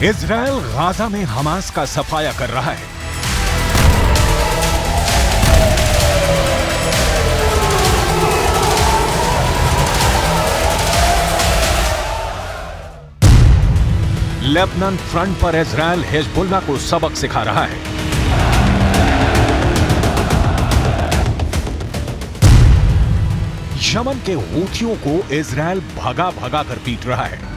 Israel Gaza में Hamas का सफाया कर रहा है। लेबनान फ्रंट पर इजराइल हिजबुल्लाह को सबक सिखा रहा है। यमन के हूथियों को इजराइल भगा भगा कर पीट रहा है।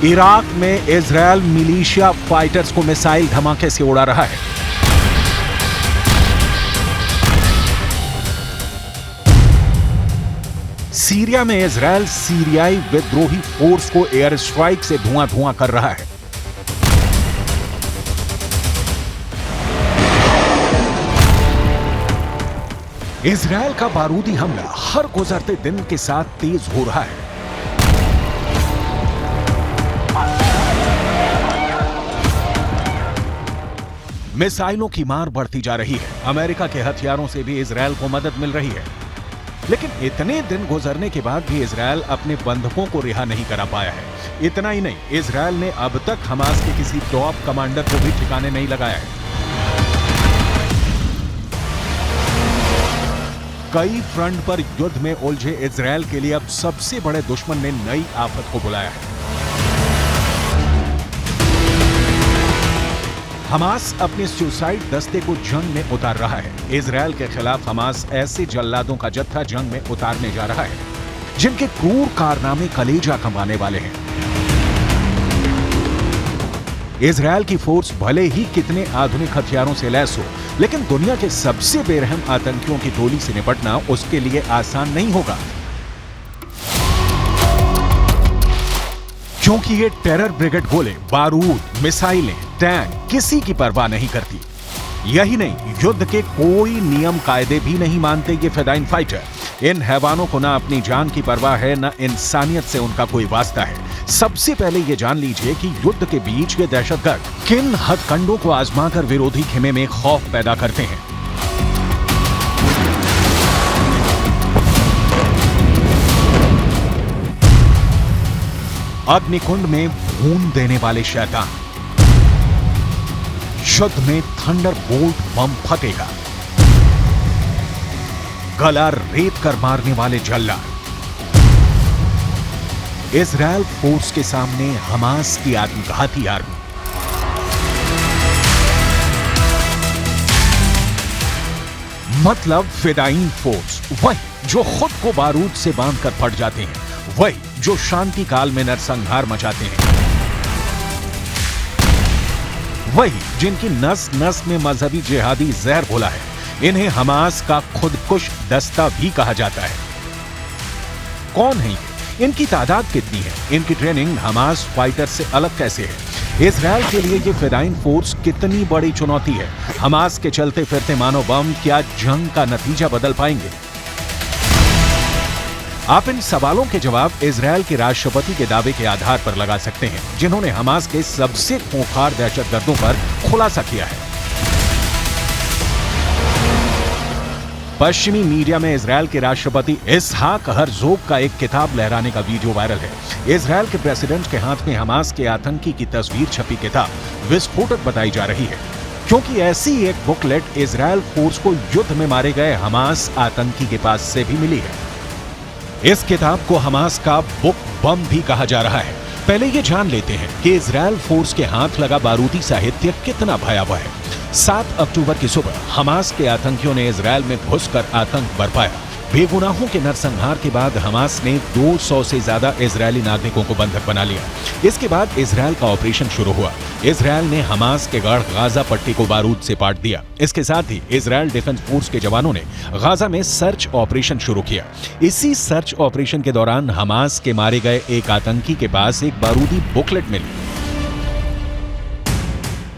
इराक में इजराइल मिलिशिया फाइटर्स को मिसाइल धमाके से उड़ा रहा है। सीरिया में इजराइल सीरियाई विद्रोही फोर्स को एयर स्ट्राइक से धुआं धुआं कर रहा है। इजराइल का बारूदी हमला हर गुजरते दिन के साथ तेज हो रहा है। मिसाइलों की मार बढ़ती जा रही है। अमेरिका के हथियारों से भी इजराइल को मदद मिल रही है। लेकिन इतने दिन गुजरने के बाद भी इजराइल अपने बंधकों को रिहा नहीं करा पाया है। इतना ही नहीं, इजराइल ने अब तक हमास के किसी टॉप कमांडर को भी ठिकाने नहीं लगाया है। कई फ्रंट पर युद्ध में उलझे इजराइल के लिए अब सबसे बड़े दुश्मन ने नई आफत को बुलाया है। हमास अपने सुसाइड दस्ते को जंग में उतार रहा है। इजराइल के खिलाफ हमास ऐसे जल्लादों का जत्था जंग में उतारने जा रहा है जिनके क्रूर कारनामे कलेजा कमाने वाले हैं। इजराइल की फोर्स भले ही कितने आधुनिक हथियारों से लैस हो, लेकिन दुनिया के सबसे बेरहम आतंकियों की टोली से निपटना उसके लिए आसान नहीं होगा, क्योंकि ये टेरर ब्रिगेड गोले, बारूद, मिसाइलें, टैंक किसी की परवाह नहीं करती। यही नहीं, युद्ध के कोई नियम कायदे भी नहीं मानते ये फिदाइन फाइटर। इन हैवानों को ना अपनी जान की परवाह है, ना इंसानियत से उनका कोई वास्ता है। सबसे पहले ये जान लीजिए कि युद्ध के बीच ये दहशतगर्द किन हथकंडों को आजमाकर विरोधी खेमे में खौफ पैदा करते हैं। अग्निकुंड में भून देने वाले शैतान, युद्ध में थंडर बोल्ट बम फटेगा, गला रेत कर मारने वाले जल्लाद। इजराइल फोर्स के सामने हमास की आत्मघाती आर्मी। मतलब फिदाइन फोर्स, वही जो खुद को बारूद से बांधकर फट जाते हैं, वही जो शांति काल में नरसंहार मचाते हैं, वही जिनकी नस नस में मजहबी जिहादी जहर घोला है। इन्हें हमास का खुदकुश दस्ता भी कहा जाता है। कौन है ये? इनकी तादाद कितनी है? इनकी ट्रेनिंग हमास फाइटर से अलग कैसे है? इजराइल के लिए ये फिदाइन फोर्स कितनी बड़ी चुनौती है? हमास के चलते फिरते मानव बम क्या जंग का नतीजा बदल पाएंगे? आप इन सवालों के जवाब इजराइल के राष्ट्रपति के दावे के आधार पर लगा सकते हैं, जिन्होंने हमास के सबसे खूंखार दहशतगर्दों पर खुलासा किया है। पश्चिमी मीडिया में इजराइल के राष्ट्रपति इसहाक हर्जोग का एक किताब लहराने का वीडियो वायरल है। इजराइल के प्रेसिडेंट के हाथ में हमास के आतंकी की तस्वीर छपी किताब विस्फोटक बताई जा रही है, क्योंकि ऐसी एक बुकलेट इजराइल फोर्स को युद्ध में मारे गए हमास आतंकी के पास से भी मिली है। इस किताब को हमास का बुक बम भी कहा जा रहा है। पहले ये जान लेते हैं कि इजराइल फोर्स के हाथ लगा बारूदी साहित्य कितना भयावह है। 7 अक्टूबर की सुबह हमास के आतंकियों ने इजराइल में घुसकर आतंक बरपाया। बेगुनाहों के नरसंहार के बाद हमास ने 200 से ज्यादा इजरायली नागरिकों को बंधक बना लिया। इसके बाद इजराइल का ऑपरेशन शुरू हुआ। इजराइल ने हमास के गढ़ गाजा पट्टी को बारूद से पाट दिया। इसके साथ ही इजराइल डिफेंस फोर्स के जवानों ने गाजा में सर्च ऑपरेशन शुरू किया। इसी सर्च ऑपरेशन के दौरान हमास के मारे गए एक आतंकी के पास एक बारूदी बुकलेट मिली।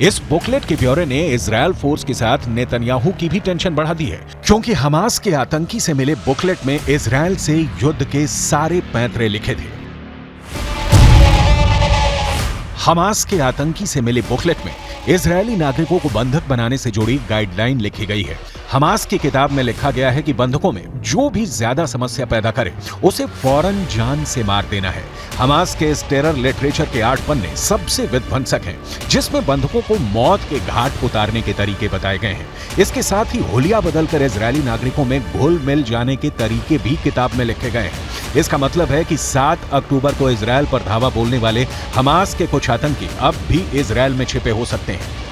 इस बुकलेट के ब्यौरे ने इजराइल फोर्स के साथ नेतन्याहू की भी टेंशन बढ़ा दी है, क्योंकि हमास के आतंकी से मिले बुकलेट में इजराइल से युद्ध के सारे पैंतरे लिखे थे। हमास के आतंकी से मिले बुकलेट में इजरायली नागरिकों को बंधक बनाने से जुड़ी गाइडलाइन लिखी गई है। हमास की किताब में लिखा गया है कि बंधकों में जो भी ज्यादा समस्या पैदा करे उसे फौरन जान से मार देना है। हमास के इस टेरर लिटरेचर के 8 पन्ने सबसे विध्वंसक हैं, जिसमें बंधकों को मौत के घाट उतारने के तरीके बताए गए हैं। इसके साथ ही हुलिया बदलकर इजरायली नागरिकों में घुल मिल जाने के तरीके भी किताब में लिखे गए हैं। इसका मतलब है कि 7 अक्टूबर को इजरायल पर धावा बोलने वाले हमास के कुछ आतंकी अब भी इजरायल में छिपे हो सकते हैं।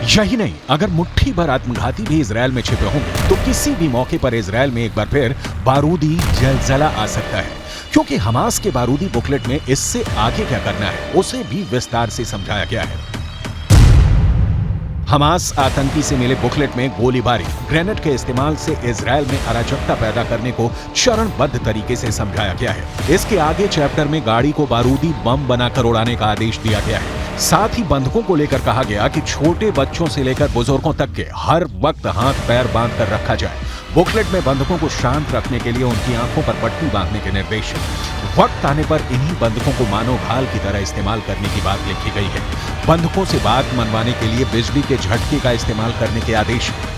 यही नहीं, अगर मुट्ठी भर आत्मघाती भी इजरायल में छिपे होंगे तो किसी भी मौके पर इजरायल में एक बार फिर बारूदी जलजला आ सकता है, क्योंकि हमास के बारूदी बुकलेट में इससे आगे क्या करना है उसे भी विस्तार से समझाया गया है। हमास आतंकी से मिले बुकलेट में गोलीबारी, ग्रेनेड के इस्तेमाल से इजरायल में अराजकता पैदा करने को चरणबद्ध तरीके से समझाया गया है। इसके आगे चैप्टर में गाड़ी को बारूदी बम बनाकर उड़ाने का आदेश दिया गया है। साथ ही बंधकों को लेकर कहा गया कि छोटे बच्चों से लेकर बुजुर्गों तक के हर वक्त हाथ पैर बांध कर रखा जाए। बुकलेट में बंधकों को शांत रखने के लिए उनकी आंखों पर पट्टी बांधने के निर्देश हैं। वक्त आने पर इन्हीं बंधकों को मानव ढाल की तरह इस्तेमाल करने की बात लिखी गई है। बंधकों से बात मनवाने के लिए बिजली के झटके का इस्तेमाल करने के आदेश हैं।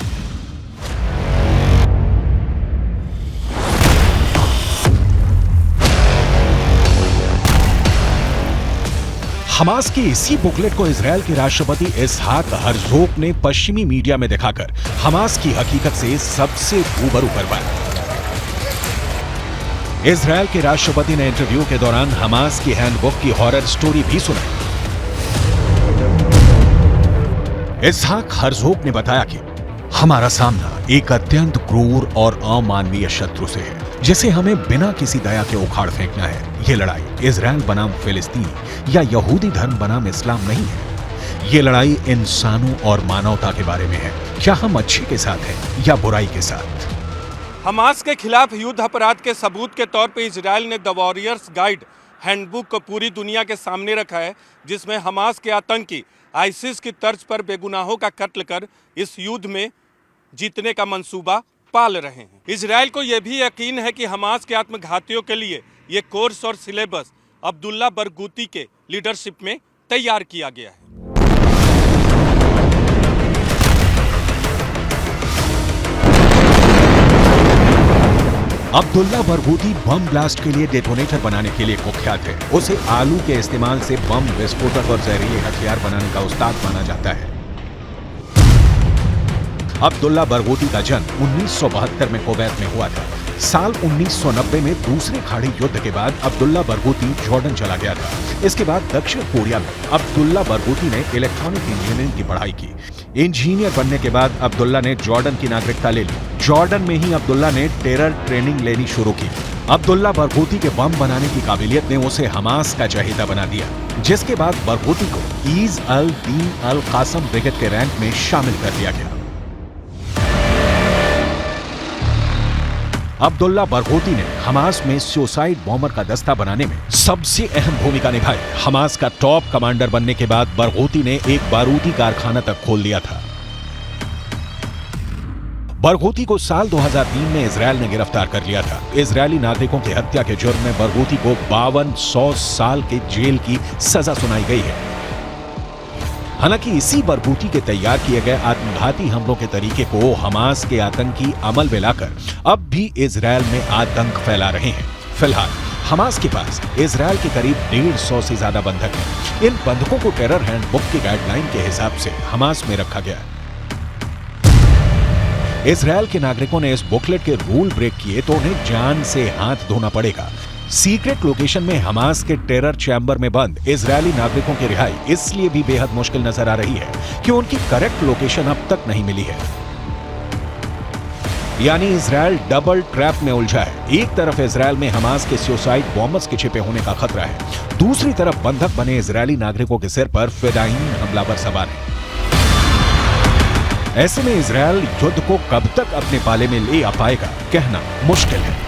हमास की इसी बुकलेट को इजरायल के राष्ट्रपति इसहाक हर्जोग ने पश्चिमी मीडिया में दिखाकर हमास की हकीकत से सबसे रूबरू करवाया। इजरायल के राष्ट्रपति ने इंटरव्यू के दौरान हमास की हैंडबुक की हॉरर स्टोरी भी सुनाई। इसहाक हर्जोग ने बताया कि हमारा सामना एक अत्यंत क्रूर और अमानवीय शत्रु से है, जिसे हमें बिना किसी दया के उखाड़ फेंकना है। ये लड़ाई इजरायल बनाम फिलिस्तीन या यहूदी धर्म बनाम इस्लाम नहीं है। ये लड़ाई इंसानों और मानवता के बारे में है। क्या हम अच्छे के साथ हैं या बुराई के साथ? हमास के खिलाफ युद्ध अपराध के सबूत के तौर पे इजरायल ने द वॉरियर्स गाइड हैंडबुक को पूरी दुनिया के सामने रखा है, जिसमें हमास के आतंकी आईसिस की तर्ज पर बेगुनाहों का कत्ल कर इस युद्ध में जीतने का मंसूबा पाल रहे हैं। इजरायल को यह भी यकीन है कि हमास के आत्मघातियों के लिए ये कोर्स और सिलेबस अब्दुल्ला बरगूती के लीडरशिप में तैयार किया गया है। अब्दुल्ला बरगूती बम ब्लास्ट के लिए डेटोनेटर बनाने के लिए कुख्यात है। उसे आलू के इस्तेमाल से बम विस्फोटक और जहरीले हथियार बनाने का उस्ताद माना जाता है। अब्दुल्ला बरगूती का जन्म 1972 में कुवैत में हुआ था। साल 1990 में दूसरे खाड़ी युद्ध के बाद अब्दुल्ला बरगूती जॉर्डन चला गया था। इसके बाद दक्षिण कोरिया में अब्दुल्ला बरगूती ने इलेक्ट्रॉनिक इंजीनियरिंग की पढ़ाई की। इंजीनियर बनने के बाद अब्दुल्ला ने जॉर्डन की नागरिकता ले ली। जॉर्डन में ही अब्दुल्ला ने टेरर ट्रेनिंग लेनी शुरू की। अब्दुल्ला बरगूती के बम बनाने की काबिलियत ने उसे हमास का चहेता बना दिया, जिसके बाद बरगूती को ईज अल दीन अल कासम ब्रिगेड के रैंक में शामिल कर दिया गया। अब्दुल्ला बरगूती ने हमास में सुसाइड बॉम्बर का दस्ता बनाने में सबसे अहम भूमिका निभाई। हमास का टॉप कमांडर बनने के बाद बरगूती ने एक बारूदी कारखाना तक खोल दिया था। बरगूती को साल 2003 में इजरायल ने गिरफ्तार कर लिया था। इजरायली नागरिकों की हत्या के जुर्म में बरगूती को 5200 साल के जेल की सजा सुनाई गई है। हालांकि इसी बरगूती के तैयार किए गए आत्मघाती हमलों के तरीके को हमास के आतंकी अमल में लाकर अब भी इजरायल में आतंक फैला रहे हैं। फिलहाल हमास के पास इजरायल के करीब 150 से ज्यादा बंधक हैं। इन बंधकों को टेरर हैंडबुक की गाइडलाइन के हिसाब से हमास में रखा गया है। इजरायल के नागरिकों ने इस बुकलेट के रूल ब्रेक किए तो उन्हें जान से हाथ धोना पड़ेगा। सीक्रेट लोकेशन में हमास के टेरर चैम्बर में बंद इजरायली नागरिकों की रिहाई इसलिए भी बेहद मुश्किल नजर आ रही है कि उनकी करेक्ट लोकेशन अब तक नहीं मिली है। यानी इजरायल डबल ट्रैप में उलझा है। एक तरफ इजरायल में हमास के सुसाइड बॉम्बर्स के छिपे होने का खतरा है, दूसरी तरफ बंधक बने इजरायली नागरिकों के सिर पर फिदायीन हमलावर सवार हैं। ऐसे में इजरायल युद्ध को कब तक अपने पाले में ले आ पाएगा, कहना मुश्किल है।